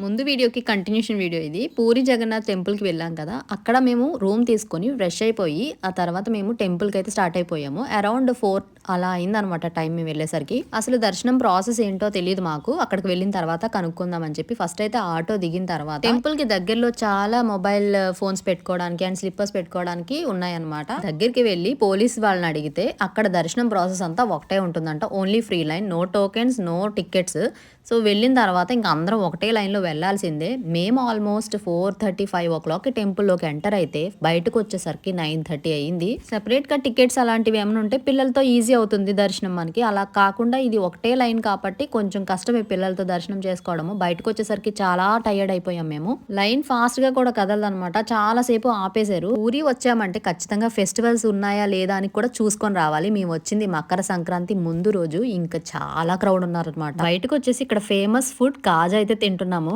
ముందు వీడియోకి continuation video ఇది. పూరి జగన్నాథ్ టెంపుల్‌కి వెళ్ళాం కదా! అక్కడ మేము రూమ్ తీసుకొని ఫ్రెష్ అయిపోయి, ఆ తర్వాత మేము టెంపుల్‌కైతే స్టార్ట్ అయిపోయాము. అరౌండ్ 4 అలా అయిందనమాట టైం మేము వెళ్ళేసరికి. అసలు దర్శనం ప్రాసెస్ ఏంటో తెలీదు మాకు. అక్కడికి వెళ్ళిన తర్వాత కనుక్కుందాం అని చెప్పి ఫస్ట్ అయితే ఆటో దిగిన తర్వాత టెంపుల్‌కి దగ్గరలో చాలా మొబైల్ ఫోన్స్ పెట్టుకోవడానికి అండ్ స్లిప్పర్స్ పెట్టుకోవడానికి ఉన్నాయన్నమాట. దగ్గరికి వెళ్ళి పోలీస్ వాళ్ళని అడిగితే అక్కడ దర్శనం ప్రాసెస్ అంతా ఒకటే ఉంటుందంట. Only free line. No tokens, no tickets. So వెళ్ళిన తర్వాత ఇంక అందరం ఒకటే లైన్‌లో వెళ్ళాల్సిందే. మేము ఆల్మోస్ట్ 4:30, 5:00కి టెంపుల్‌లోకి ఎంటర్ అయితే బయటకొచ్చేసరికి 9:30 అయింది. సెపరేట్‌గా టికెట్స్ అలాంటివి ఏమైనా ఉంటే పిల్లలతో ఈజీ అవుతుంది దర్శనం మనకి. అలా కాకుండా ఇది ఒకటే లైన్ కాబట్టి కొంచెం కష్టమే పిల్లలతో దర్శనం చేసుకోవడము. బయటకొచ్చేసరికి చాలా టైర్డ్ అయిపోయాం మేము. లైన్ ఫాస్ట్‌గా కూడా కదలదనమాట. చాలా సేపు ఆపేశారు. ఊరి వచ్చామంటే ఖచ్చితంగా ఫెస్టివల్స్ ఉన్నాయా లేదా అని కూడా చూసుకొని రావాలి. మేము వచ్చింది మకర సంక్రాంతి ముందు రోజు. ఇంకా చాలా క్రౌడ్ ఉన్నారనమాట. బయటకొచ్చేసి ఇక్కడ ఫేమస్ ఫుడ్ కాజా అయితే తింటున్నాము.